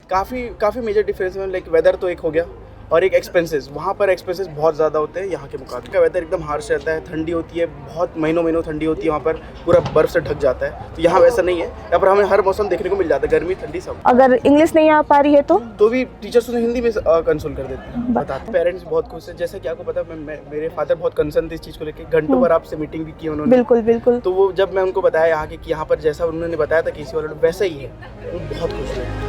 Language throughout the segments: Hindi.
काफ़ी मेजर डिफरेंस है। लाइक वेदर तो एक हो गया और एक एक्सपेंसेस। वहाँ पर एक्सपेंसेस बहुत ज़्यादा होते हैं यहाँ के मुकाबले। का वेदर एकदम हार्श रहता है, ठंडी होती है, बहुत महीनों ठंडी होती है, वहाँ पर पूरा बर्फ़ से ढक जाता है। तो यहाँ वैसा नहीं है, यहाँ पर हमें हर मौसम देखने को मिल जाता है, गर्मी ठंडी सब। अगर इंग्लिश नहीं आ पा रही है तो भी टीचर्स उन्हें हिंदी में कंसोल कर देते हैं, बताते। पेरेंट्स बहुत खुश हैं, जैसे कि आपको पता है मेरे फादर बहुत कंसर्न थे इस चीज़ को लेकर, घंटों भर आपसे मीटिंग भी की उन्होंने। बिल्कुल। तो वो जब मैं उनको बताया यहाँ कि यहाँ पर जैसा उन्होंने बताया था किसी वाले वैसा ही है, वो बहुत खुश हुए।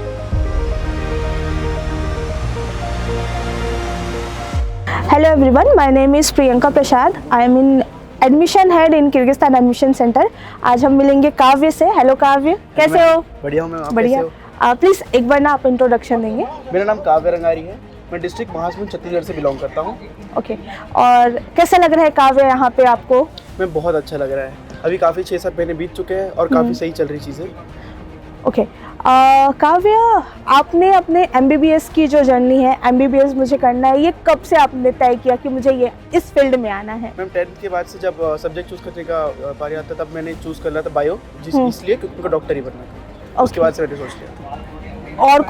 Hello everyone, my name is Priyanka Prasad. I am in admission head in Kyrgyzstan Admission Center. आज हम मिलेंगे काव्य से। हेलो काव्य, कैसे हो? बढ़िया हूँ मैम, आप बढ़िया। कैसे हो? प्लीज़ एक बार ना आप इंट्रोडक्शन देंगे। मेरा नाम काव्य रंगारी है, मैं डिस्ट्रिक्ट महासमुंद छत्तीसगढ़ से बिलोंग करता हूँ। ओके, और कैसा लग रहा है काव्य यहाँ पे आपको? मैं बहुत अच्छा लग रहा है। अभी काफ़ी 6-7 महीने बीत चुके हैं और काफ़ी सही चल रही चीज़ें। ओके, काव्य, आपने अपने MBBS की जो जर्नी है, MBBS मुझे करना है, ये कब से आपने तय किया कि मुझे ये इस फील्ड में आना है? मैम 10th के बाद से जब सब्जेक्ट चूज़ करने का बारी आता तब मैंने चूज़ कर लिया था बायो, इसलिए क्योंकि उनको डॉक्टर ही बनना था। उसके बाद से मैंने सोच लिया। और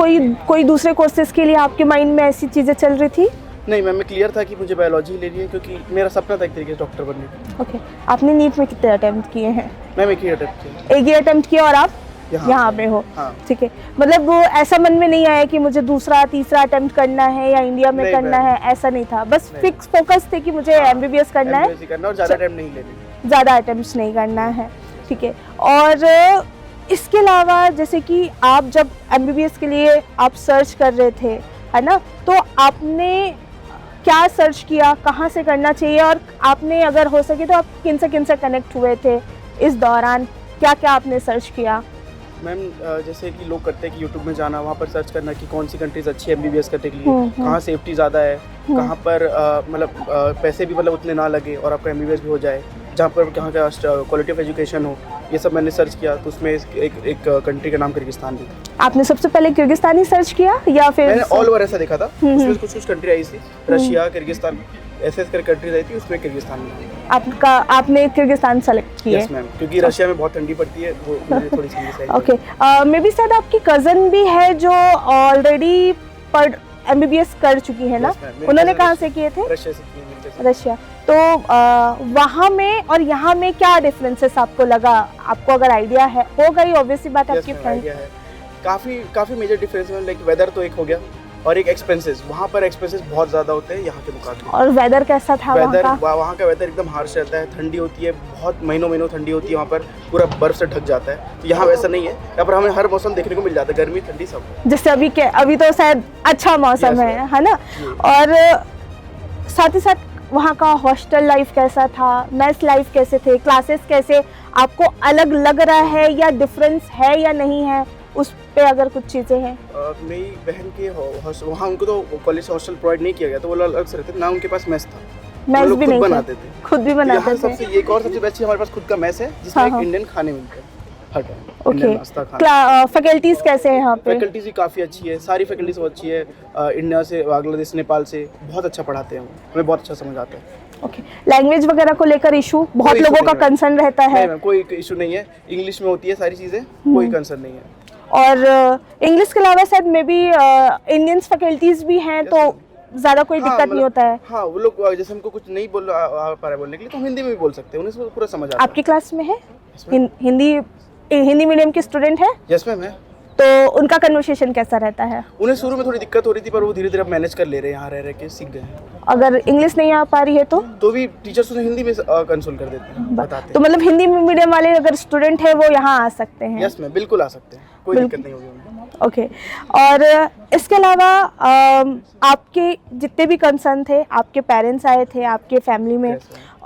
कोई दूसरे कोर्सेज के लिए आपके माइंड में ऐसी चीज़ें चल रही थी? नहीं मैम, मैं क्लियर था कि मुझे बायोलॉजी लेनी है क्योंकि मेरा सपना था एक तरीके से डॉक्टर बनने का। ओके, आपने नीट में कितने अटेम्प्ट किए हैं? मैम एक ही अटेम्प्ट किया और आप यहाँ पे हो? हाँ। ठीक है, मतलब वो ऐसा मन में नहीं आया कि मुझे दूसरा तीसरा अटेम्प्ट करना है या इंडिया में करना है, ऐसा नहीं था? बस फिक्स फोकस थे कि मुझे MBBS करना है और ज़्यादा अटेम्प्ट नहीं लेने, ज़्यादा अटेम्प्ट्स नहीं करना है। ठीक है, और इसके अलावा जैसे कि आप जब MBBS के लिए आप सर्च कर रहे थे, है ना, तो आपने क्या सर्च किया, कहाँ से करना चाहिए, और आपने अगर हो सके तो आप किन से कनेक्ट हुए थे इस दौरान, क्या क्या आपने सर्च किया? मैम जैसे कि लोग करते हैं कि यूट्यूब में जाना, वहाँ पर सर्च करना कि कौन सी कंट्रीज अच्छी है MBBS करने के लिए, कहाँ सेफ्टी ज़्यादा है, कहाँ पर मतलब पैसे भी मतलब उतने ना लगे और आपका MBBS भी हो जाए, जहाँ पर कहाँ का क्वालिटी ऑफ एजुकेशन हो, ये सब मैंने सर्च किया। तो उसमें एक कंट्री का नाम किर्गिस्तान भी। आपने सबसे पहले किर्गिस्तान ही सर्च किया या फिर? मैंने ऑल ओवर ऐसा देखा था, उसमें कुछ कंट्री आई थी, रशिया, किर्गिस्तान, ऐसे कंट्रीज आई थी, उसमें किर्गिस्तान में आपने किर्गिस्तान सेलेक्ट किया? यस मैम, क्योंकि रशिया में बहुत ठंडी पड़ती है, वो मुझे थोड़ी सी ओके, मे बी शायद आपकी कज़न भी है जो ऑलरेडी MBBS कर चुकी है ना? उन्होंने कहाँ से किए थे? रशिया से किए। रशिया। तो वहाँ में और यहाँ में क्या डिफरेंसेस आपको लगा? आपको अगर आइडिया है, होगा ही ऑब्वियसली बात, आपकी फ्रेंड। काफ़ी मेजर डिफरेंस है। लाइक वेदर तो एक हो गया और एक एक्सपेंसेस। वहाँ पर एक्सपेंसेस बहुत ज़्यादा होते हैं यहाँ के मुकाबले। और वेदर कैसा था वहाँ का वेदर एकदम हार्श रहता है, ठंडी होती है, बहुत महीनों ठंडी होती है, वहाँ पर पूरा बर्फ़ से ढक जाता है। तो यहाँ वैसा नहीं है, यहाँ पर हमें हर मौसम देखने को मिल जाता है, गर्मी ठंडी सब। जैसे अभी तो शायद अच्छा मौसम है ना? और साथ ही साथ वहाँ का हॉस्टल लाइफ कैसा था, मेस लाइफ कैसे थे, क्लासेस कैसे, आपको अलग लग रहा है या डिफरेंस है या नहीं है, उस पे अगर कुछ चीज़ें हैं? मेरी बहन के वहाँ उनको तो कॉलेज हॉस्टल प्रोवाइड नहीं किया गया, तो वो अलग से रहते ना, उनके पास मेस था, मेस भी नहीं बनाते थे, खुद भी बनाते थे। सबसे एक और सबसे बेस्ट चीज़, हमारे पास खुद का मेस है जिसमें एक इंडियन खाने मिलते हैं हर टाइम। ओके, फैकल्टीज कैसे हैं यहाँ पे? फैकल्टीज भी काफ़ी अच्छी है, सारी फैकल्टीज बहुत अच्छी है। इंडिया से, बांग्लादेश, नेपाल से बहुत अच्छा पढ़ाते हैं, हमें बहुत अच्छा समझ आता है। ओके, लैंग्वेज वगैरह को लेकर इशू बहुत लोगों का कंसर्न रहता है? नहीं, कोई इशू नहीं है, इंग्लिश में होती है सारी चीज़ें, कोई कंसर्न नहीं है। और इंग्लिश के अलावा शायद मे बी इंडियंस फैकल्टीज भी हैं, तो ज़्यादा कोई दिक्कत नहीं होता है? हाँ, वो लोग जैसे हमको कुछ नहीं आ पा रहा है बोलने के लिए, तो हिंदी में भी बोल सकते हैं, उन्हें पूरा समझ आता है। आपकी क्लास में है हिंदी मीडियम के स्टूडेंट है? यस मैम है। तो उनका कन्वर्सेशन कैसा रहता है? उन्हें शुरू में थोड़ी दिक्कत हो रही थी, पर वो धीरे धीरे मैनेज कर ले रहे हैं, यहाँ रह के सीख गए हैं। अगर इंग्लिश नहीं आ पा रही है तो भी टीचर्स उन्हें हिंदी में कंसोल कर देते हैं, बताते। तो मतलब हिंदी मीडियम वाले अगर स्टूडेंट है वो यहाँ आ सकते हैं? यस मैम, बिल्कुल आ सकते हैं, कोई दिक्कत नहीं होगी उन्हें। ओके, और इसके अलावा आपके जितने भी कंसर्न थे, आपके पेरेंट्स आए थे आपके फैमिली में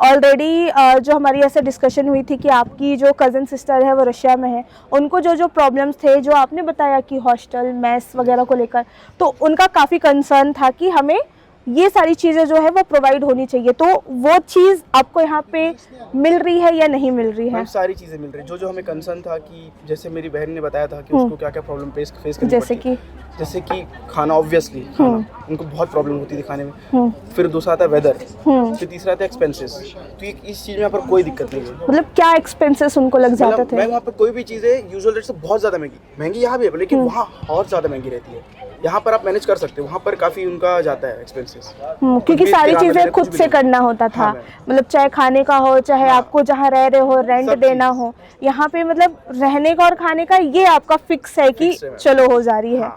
ऑलरेडी, जो हमारी ऐसे डिस्कशन हुई थी कि आपकी जो कज़न सिस्टर है वो रशिया में है, उनको जो प्रॉब्लम्स थे, जो आपने बताया कि हॉस्टल, मेस वगैरह को लेकर, तो उनका काफ़ी कंसर्न था कि हमें ये सारी चीज़ें जो है वो प्रोवाइड होनी चाहिए, तो वो चीज़ आपको यहाँ पे मिल रही है या नहीं मिल रही है? मैम सारी चीज़ें मिल रही हैं, जो हमें कंसर्न था कि जैसे मेरी बहन ने बताया था कि उसको क्या क्या प्रॉब्लम फेस करनी जैसे पड़ती है। जैसे कि खाना, ऑब्वियसली खाना उनको बहुत प्रॉब्लम होती थी खाने में। फिर दूसरा आता है वेदर, फिर तीसरा आता है एक्सपेंसेस। तो इस चीज़ में यहाँ पर कोई दिक्कत नहीं है। मतलब क्या एक्सपेंसेस उनको लग जाते थे? मैम वहाँ पर कोई भी चीज़ है यूजुअल रेट से बहुत ज़्यादा महंगी यहाँ भी है, लेकिन वहाँ और ज़्यादा महंगी रहती है। यहाँ पर आप मैनेज कर सकते हो, वहाँ पर काफ़ी उनका जाता है एक्सपेंसेस। क्योंकि सारी चीज़ें खुद से करना होता था। मतलब चाहे खाने का हो, चाहे आपको जहाँ रह रहे हो रेंट देना हो, यहाँ पे मतलब रहने का और खाने का ये आपका फिक्स है कि चलो हो जा रही है।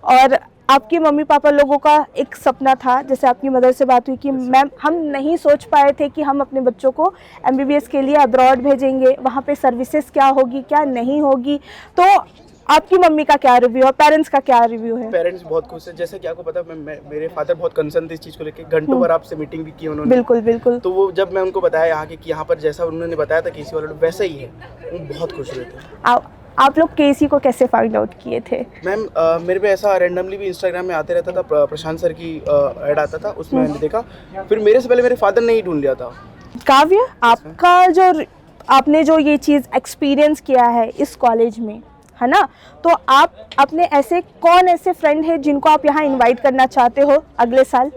और आपके मम्मी पापा लोगों का एक सपना था, जैसे आपकी मदर से बात हुई कि मैम हम नहीं सोच पाए थे कि हम अपने बच्चों को एमबीबीएस के लिए अब्रॉड भेजेंगे, वहाँ पे सर्विसेज क्या होगी क्या नहीं होगी। तो आपकी मम्मी का क्या रिव्यू है, पेरेंट्स का क्या रिव्यू है? पेरेंट्स बहुत खुश हैं। जैसे कि आपको पता है मेरे फादर बहुत कंसर्न थे इस चीज़ को लेकर, घंटों भर आपसे मीटिंग भी की उन्होंने। बिल्कुल बिल्कुल। तो वो जब मैं उनको बताया यहाँ कि यहाँ पर जैसा उन्होंने बताया था केसी वाले वैसा ही है, वो बहुत खुश हुए थे। आप लोग केसी को कैसे फाइंड आउट किए थे? मैम मेरे पे ऐसा रैंडमली भी इंस्टाग्राम में आते रहता था, प्रशांत सर की ऐड आता था, उसमें मैंने देखा। फिर मेरे से पहले मेरे फादर ने ही ढूंढ लिया था। काव्य, आपका जो आपने जो ये चीज़ एक्सपीरियंस किया है इस कॉलेज में, है ना, तो आप अपने कौन ऐसे फ्रेंड है जिनको आप यहाँ इनवाइट करना चाहते हो अगले साल?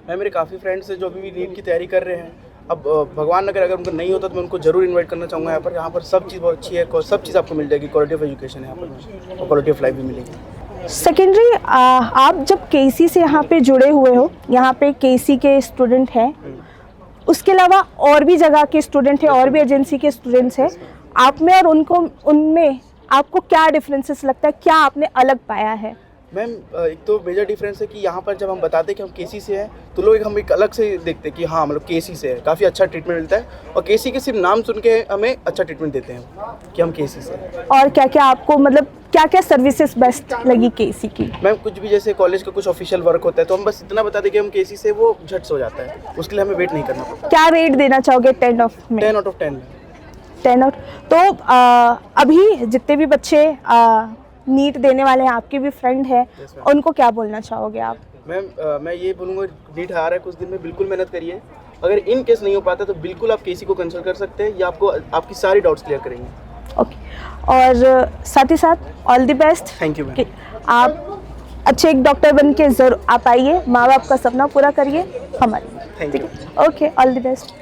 मैं मेरे काफ़ी फ्रेंड्स हैं जो अभी भी नीट की तैयारी कर रहे हैं। अब भगवान अगर उनको नहीं होता तो मैं उनको जरूर इनवाइट करना चाहूँगा यहाँ पर सब चीज़ बहुत अच्छी है, सब चीज़ आपको मिल जाएगी, क्वालिटी ऑफ एजुकेशन है यहाँ पर और क्वालिटी ऑफ लाइफ भी मिलेगी। सेकेंडरी, आप जब केसी से यहाँ पे जुड़े हुए हो, यहाँ पे केसी के स्टूडेंट हैं, उसके अलावा और भी जगह के स्टूडेंट हैं और भी एजेंसी के स्टूडेंट्स हैं, आप में और उनमें आपको क्या डिफरेंसेस लगता है, क्या आपने अलग पाया है? मैम एक तो मेजर डिफरेंस है कि यहाँ पर जब हम बताते हैं कि हम केसी से हैं तो लोग हम एक अलग से देखते हैं कि हाँ मतलब केसी से है, काफ़ी अच्छा ट्रीटमेंट मिलता है। और केसी के सिर्फ नाम सुन के हमें अच्छा ट्रीटमेंट देते हैं कि हम केसी से हैं। और क्या क्या आपको मतलब क्या क्या सर्विसेज बेस्ट लगी केसी की? मैम कुछ भी जैसे कॉलेज का कुछ ऑफिशियल वर्क होता है तो हम बस इतना बता दें कि हम केसी से, वो झट से हो जाता है, उसके लिए हमें वेट नहीं करना पड़ता। क्या रेट देना चाहोगे 10 आउट में? 10 आउट ऑफ 10। 10 आउट। तो अभी जितने भी बच्चे नीट देने वाले हैं, आपके भी फ्रेंड हैं, उनको क्या बोलना चाहोगे आप? मैम मैं ये बोलूँगा नीट आ रहा है कुछ दिन में, बिल्कुल मेहनत करिए। अगर इन केस नहीं हो पाता तो बिल्कुल आप केसी को कंसल्ट कर सकते हैं, या आपको आपकी सारी डाउट्स क्लियर करेंगे। ओके, और साथ ही साथ all the best. Thank you ma'am. आप अच्छे एक डॉक्टर बन के जरूर आप आइए, माँ बाप का सपना पूरा करिए हमारे। Thank you. Okay, all the best.